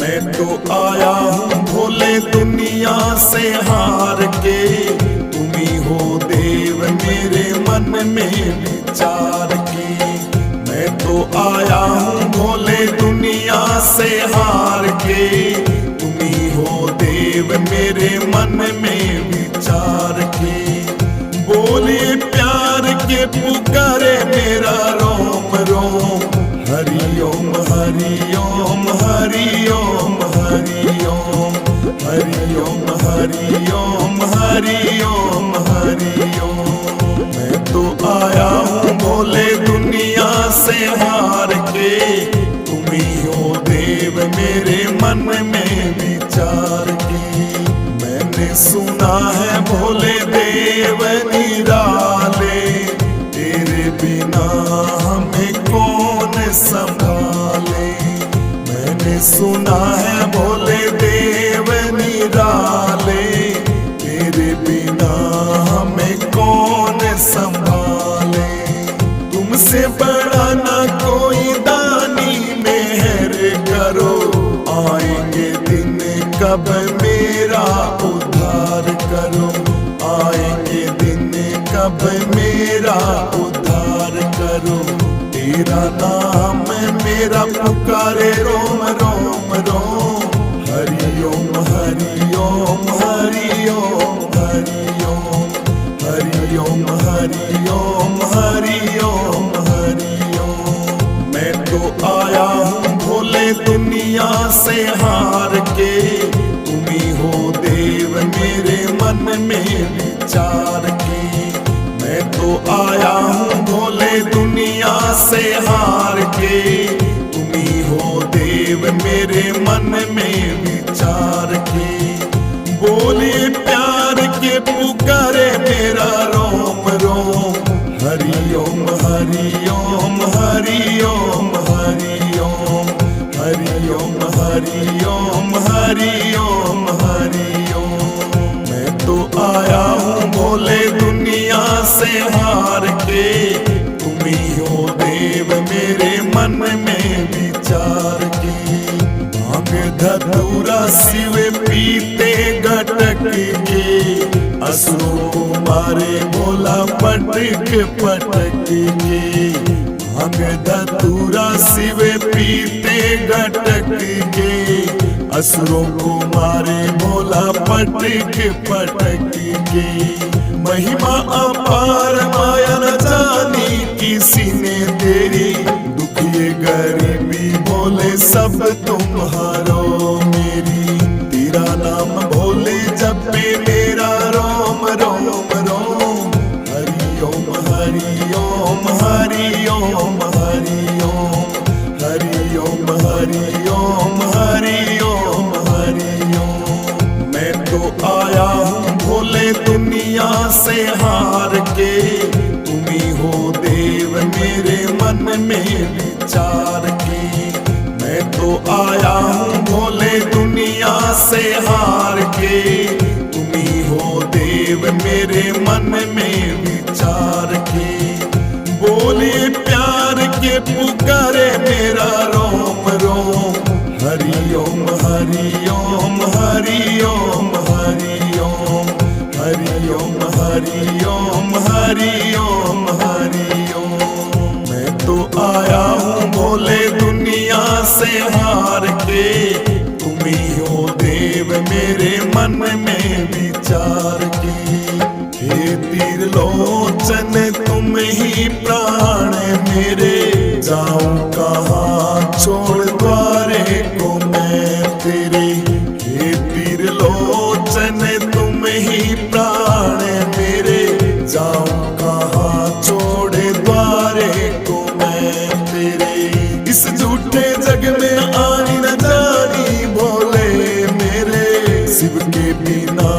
मैं तो आया हूँ भोले दुनिया से हार के, तुम ही हो देव मेरे मन में विचार की। मैं तो आया हूँ भोले दुनिया से हार के, तुम ही हो देव मेरे मन में विचार की। बोले प्यार के पुकारे मेरा रोम रोम, हरि ओम हरि ओम हरि ओम हरि ओम हरि ओम हरि ओम हरि ओम हरि ओम। मैं तो आया हूँ भोले दुनिया से हार के, तुम ही हो देव मेरे मन में विचार की। मैंने सुना है भोले देव निराले, तेरे बिना हमें कौन संभाले। मैंने सुना है भोले देव निराले, तेरे बिना हमें कौन संभाले। तुमसे बड़ा ना कोई दानी मेहर करो, आएंगे दिन कब मेरा उद्धार करो। आएंगे दिन कब मेरा उद्धार करो। तेरा नाम मेरा पुकारे रोम रोम रोम, हरि ओम हरि ओम हरि ओम हरि ओम हरि ओम हरि ओम हरि ओम हरि ओम। मैं तो आया हूँ भोले दुनिया से हार के, तुम ही हो देव मेरे मन में विचार की। मैं तो आया हूँ भोले दुनिया से हार के, तुम ही हो देव मेरे मन में विचार की। बोले प्यार के पुकारे मेरा रोम रोम, हरि ओम हरि ओम हरि ओम हरि ओम हरि ओम हरि ओम हरि ओम हरि ओम। मैं तो आया हूँ भोले दुनिया से हार के, तुम ही हो देव मेरे मन में विचार की। भांग धतूरा शिव पीते गटक के, असुरों को मारे भोला पटक पटक के। भांग धतूरा शिव पीते गटक के, असुरों को मारे भोला पटक पटक के। महिमा अपार माया न जानी किसी ने तेरी, दुखिए गरीबी भोले सब तुम्हारो मेरी। तेरा नाम भोले जपे मेरा रोम रोम रोम, हरि ओम हरि ओम हरि ओम हरि ओम हरि ओम हरि ओम हरि ओम हरि ओम। मैं तो आया हूँ भोले दुनिया से हार के, तुम ही हो देव मेरे मन में विचार की। मैं तो आया हूँ भोले दुनिया से हार के, तुम ही हो देव मेरे मन में विचार की। बोले प्यार के पुकारे मेरा रोम रोम, हरि ओम हरि ओम हरि ओम हरि ओम हरि ओम हरि ओम हरि ओम हरि ओम। मैं तो आया हूँ भोले दुनिया से हार के, तुम ही हो देव मेरे मन में विचार की। हे त्रिलोचन तुम ही प्राण मेरे, जाऊं कहाँ छोड़ द्वारे को मैं तेरे। हे त्रिलोचन तुम ही प्राण मेरे, जाऊं कहाँ छोड़ द्वारे को मैं तेरे। इस झूठे जग में आनी न जानी भोले मेरे, शिव के बिना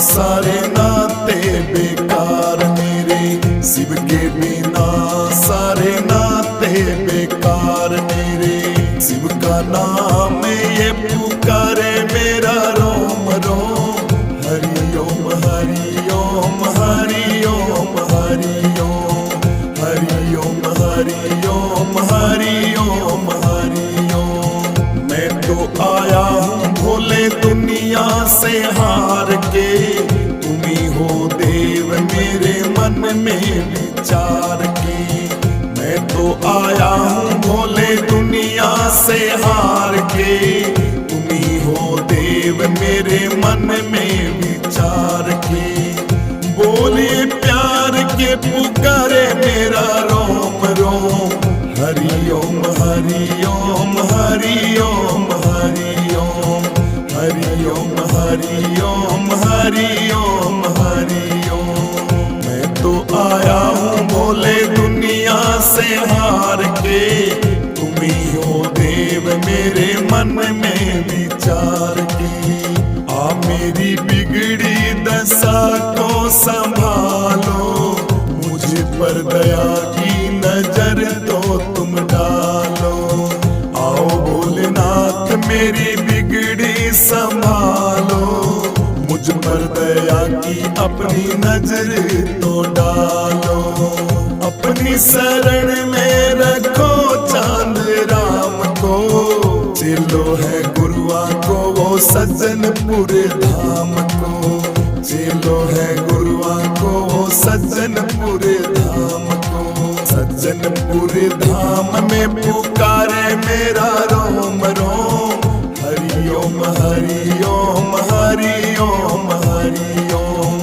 सारे नाते बेकार मेरे। शिव के बिना सारे नाते बेकार मेरे। शिव का नाम ये पुकारे मेरा रोम रोम, हरि ओम हरि ओम हरि ओम हरि ओम हरि ओम हरि ओम हरि ओम हरि ओम। मैं तो आया से हार के, तुम ही हो देव मेरे मन में विचार के। मैं तो आया हूँ भोले दुनिया से हार के, तुम ही हो देव मेरे मन में विचार के। बोले प्यार के पुकारे मेरा रोम रोम, हरि ओम हरि ओम हरि ओम हरि ओम, हरि ओम हरि ओम हरि ओम हरि ओम। मैं तो आया हूँ भोले दुनिया से हार के, तुम ही हो देव मेरे मन में विचार के। आ मेरी बिगड़ी दशा को संभालो, मुझे पर दया की नजर तो तुम डालो। आओ भोलेनाथ मेरी बिगड़ी संभालो, मुझ पर दया की अपनी नजर तो डालो। अपनी शरण में रखो चांद राम को, चलो है गुरुआ को वो सज्जनपुर धाम को। चलो है गुरुआ को वो सज्जनपुर धाम को। सज्जनपुर धाम में पुकारे मेरा रोम रोम, हरि ओम हरि ओम हरि ओम हरि ओम,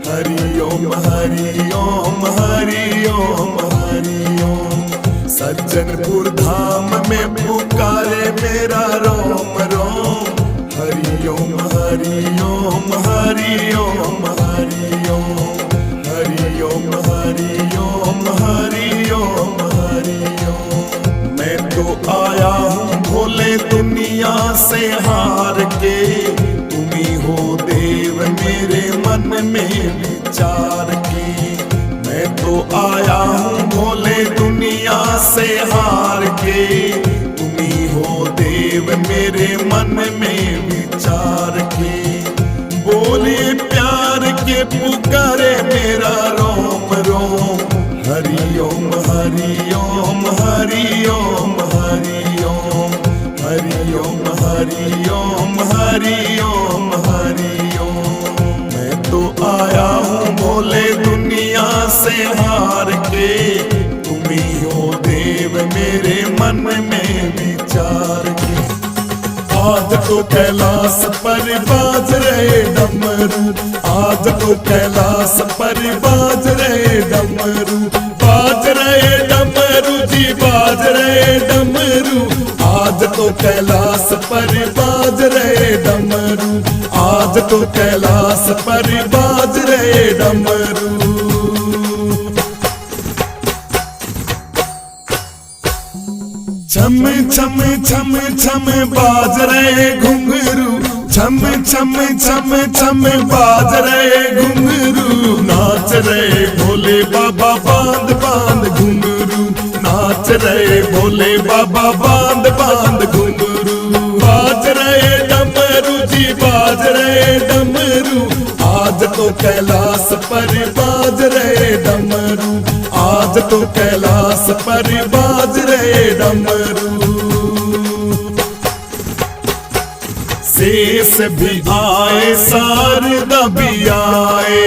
हरि ओम हरि ओम हरि ओम हरि ओम। सज्जनपुर धाम में पुकारे मेरा रोम रोम, हरि ओम हरि ओम हरि ओम हरि ओम, हरि ओम हरि ओम हरि ओम हरि ओम। मैं तो आया हूँ भोले दुनिया से हार के, तुम ही हो देव मेरे मन में विचार के। मैं तो आया हूँ भोले दुनिया से हार के, तुम ही हो देव मेरे मन में विचार के। बोले प्यार के पुकारे मेरा रोम रोम, हरि ओम हरि ओम हरि ओम हरि ओम, हरि ओम हरि ओम हरि ओम हरि ओम। मैं तो आया हूँ भोले दुनिया से हार के, तुम ही हो देव मेरे मन में विचार के। आज तो कैलाश पर बाज रहे डमरू, आज तो कैलाश पर बाज रहे डमरू, बाज रहे डमरू जी बाज रहे डमरू। आज तो कैलाश पर बाज रहे डमरू, आज तो कैलाश पर बाज रहे डमरू। छम छम छम छम बाज रहे घुंघरू, छम छम छम छम बाज रहे घुंघरू। नाच रहे भोले बाबा बांध बांध घुंघरू, नाच रहे भोले बाबा बांध बांध घुंघरू। बाज रहे डमरू जी बाज रहे डमरू, आज तो कैलाश पर बाज रहे डमरू, आज तो कैलाश पर बाज रहे डमरू। शेष भी आए शारदा भी आए,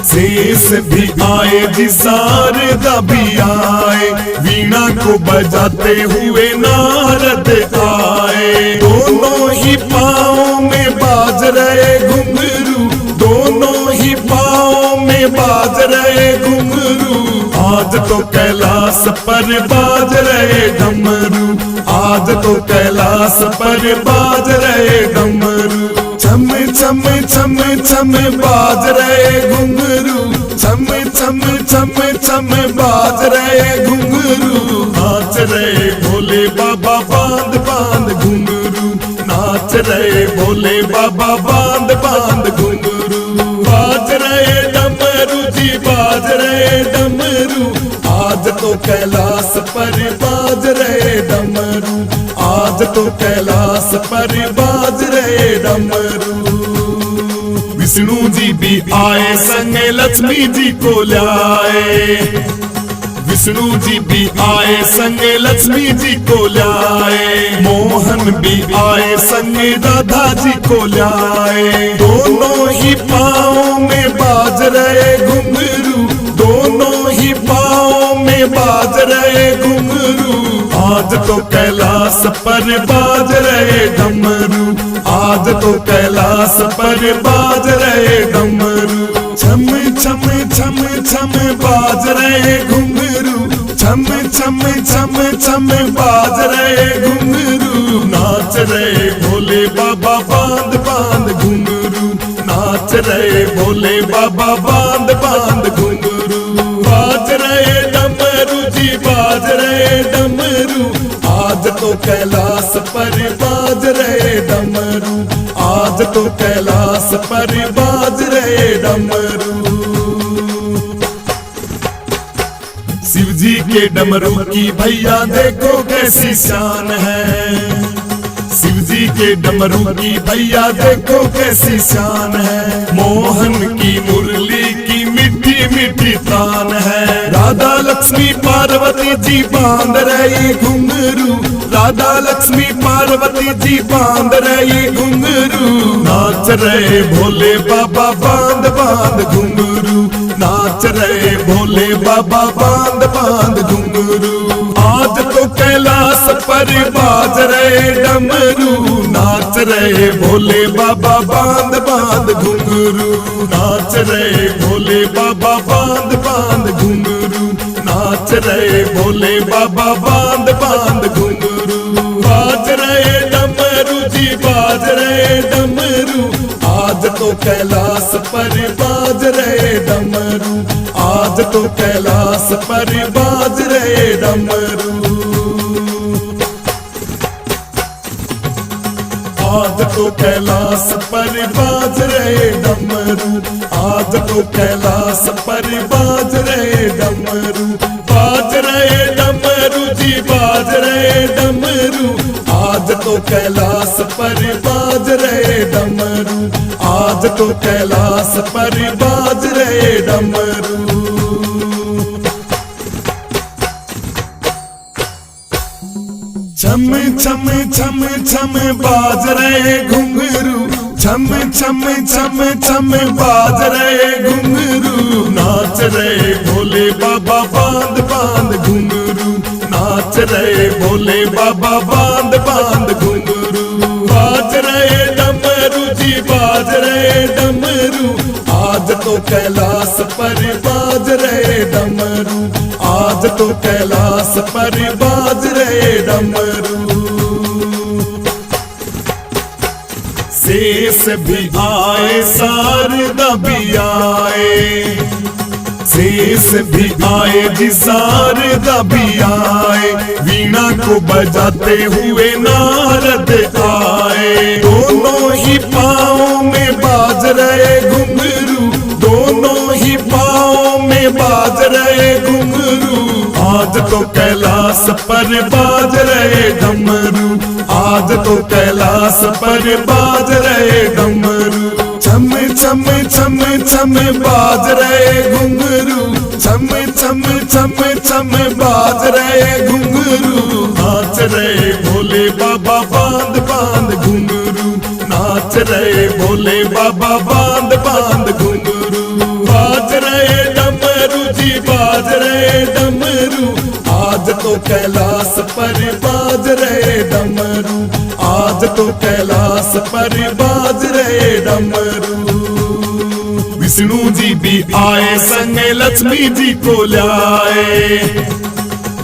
शेष भी आए जी शारदा भी आए। वीणा को बजाते हुए नारद आए, दोनों ही पाँव में बाज रहे घुंघरू, दोनों ही पाँव में बाज रहे घुंघरू। आज तो कैलाश पर बाज रहे डमरू, आज तो कैलाश पर बाज रहे डमरू। छम छम छम छम बाज रहे घुंघरू, छम छम छम छम बाज रहे घुंघरू। नाच रहे भोले बाबा बांध बांध घुंघरू, नाच रहे भोले बाबा बांध बांध घुंघरू। बाज रहे डमरू जी बाज रहे डमरू, आज तो कैलाश पर बाज रहे डमरू, आज तो कैलाश पर बाज रहे डमरू। विष्णु जी भी आए संग लक्ष्मी जी को लाए, विष्णु जी भी आए संग लक्ष्मी जी को लाए। मोह मोहन भी आए संग राधा जी को लाए। दोनों ही पाँव में बाज रहे घुंघरू, दोनों ही पाँव में बाज रहे घुंघरू। आज तो कैलाश पर बाज रहे डमरू, आज तो कैलाश पर बाज रहे डमरू। छम छम छम छम बाज रहे घुंघरू, छम छम छम छम बाज रहे घुंघरू। नाच रहे भोले बाबा बांध बांध घुंघरू, नाच रहे भोले बाबा बांध बांध घुंघरू। बाज रहे डमरू जी बाज रहे डमरू, आज तो कैलाश पर बाज रहे डमरू, आज तो कैलाश पर बाज रहे डमरू। शिव जी के डमरू की भैया देखो कैसी शान है, शिव जी के डमरू की भैया देखो कैसी शान है। मोहन की मुरली की मिट्टी मिट्टी तान है। राधा लक्ष्मी पार्वती जी बांध रही घुंघरू, राधा लक्ष्मी पार्वती जी बांध रही घुंघरू। नाच रहे भोले बाबा बांध बांध घुंघरू, नाच रहे भोले बाबा बांध बांध घुंघरू। आज तो कैलाश पर बाज रहे डमरू, नाच रहे भोले बाबा बांध बांध घुंघरू, नाच रहे भोले बाबा बांध बांध घुंघरू, नाच रहे भोले बाबा बांध बांध घुंघरू। बाज रहे डमरू जी बाज रहे डमरू, आज तो कैलाश पर बाज रहे डमरू, आज तो कैलाश पर बाज रहे डमरू। आज तो कैलाश पर बाज रहे डमरू, आज तो कैलाश पर बाज रहे डमरू। बाज रहे डमरू जी बाज रहे डमरू, आज तो कैलाश पर बाज रहे डमरू, आज तो कैलाश पर बाज रहे डमरू। छम छम छम छम बाज रहे घुंघरू, छम छम छम छम बाज रहे घुंघरू। नाच रहे भोले बाबा बांध बांध घुंघरू, नाच रहे भोले बाबा बांध बांध घुंघरू। बाज रहे डमरू जी बाज रहे डमरू, आज तो कैलाश पर बाज रहे डमरू, आज तो कैलाश पर बाज रहे डमरू। शेष भी आए शारदा भी आए, शेष भी आए जी शारदा भी आए। वीणा को बजाते हुए नारद आए। दोनों ही पाँव में बाज रहे घुंघरू, दोनों ही पाँव में बाज रहे घुंघरू। आज तो कैलाश पर बाज रहे डमरू, आज तो कैलाश पर बाज रहे डमरू। छम छम छम छम बाज रहे घुंघरू, छम छम छम छम बाज रहे घुंघरू। नाच रहे भोले बाबा बांध बांध घुंघरू, नाच रहे भोले बाबा बांध बांध घुंघरू। बाज रहे डमरू जी बाज रहे डमरू, आज तो कैलाश पर बाज रहे डमरू, आज तो कैलाश पर बाज रहे डमरू। विष्णु जी भी आए संग लक्ष्मी जी को लाए,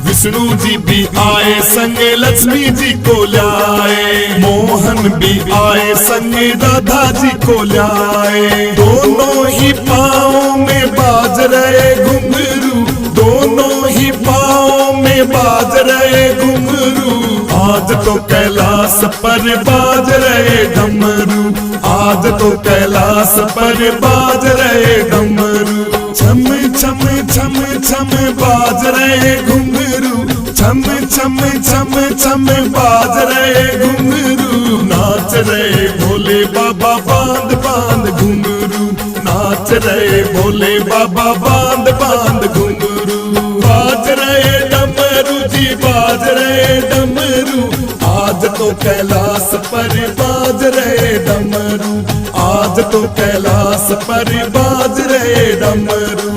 विष्णु जी भी आए संग लक्ष्मी जी को लाए। मोहन भी आए संग राधा जी को लाए। दोनों ही पाँव में बाज रहे घुंघरू, दोनों ही पाँव में बाज रहे घुंघरू। आज तो कैलाश पर बाज रहे डमरू, आज तो कैलाश पर बाज रहे डमरू। छम छम छम छम बाज रहे घुंघरू, छम छम छम छम बाज रहे घुंघरू। नाच रहे भोले बाबा बांध बांध घुंघरू, नाच रहे भोले बाबा बांध बांध घुंघरू। बाज रहे डमरू जी बाज रहे डमरू, आज तो तो कैलाश पर बाज रहे डमरू, आज तो कैलाश पर बाज रहे डमरू।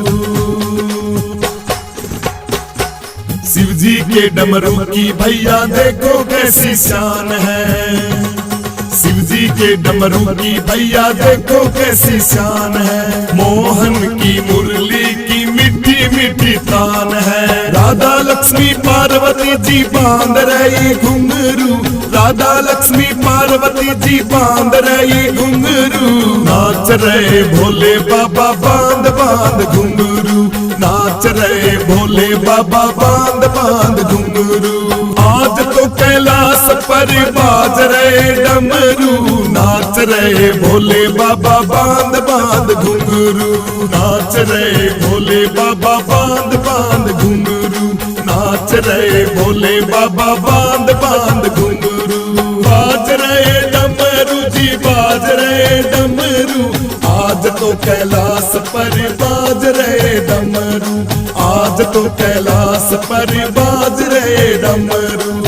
शिव जी के डमरू की भैया देखो कैसी शान है, शिव जी के डमरू की भैया देखो कैसी शान है। मोहन की मुरली की मीठी मीठी तान है। राधा लक्ष्मी पार्वती जी बांध रही घुंघरू, राधा लक्ष्मी पार्वती जी बांध रही घुंघरू। नाच रहे भोले बाबा बांध बांध घुंघरू, नाच रहे भोले बाबा बांध बांध घुंघरू। आज तो कैलाश पर बाज रहे डमरू, नाच रहे भोले बाबा बांध बांध घुंघरू, नाच रहे भोले बाबा बांध बांध घुंघरू, नाच रहे भोले बाबा बांध बांध घुंघरू। बाज रहे डमरू जी बाज रहे डमरू, आज तो कैलाश पर बाज रहे डमरू, आज तो कैलाश पर बाज रहे डमरू।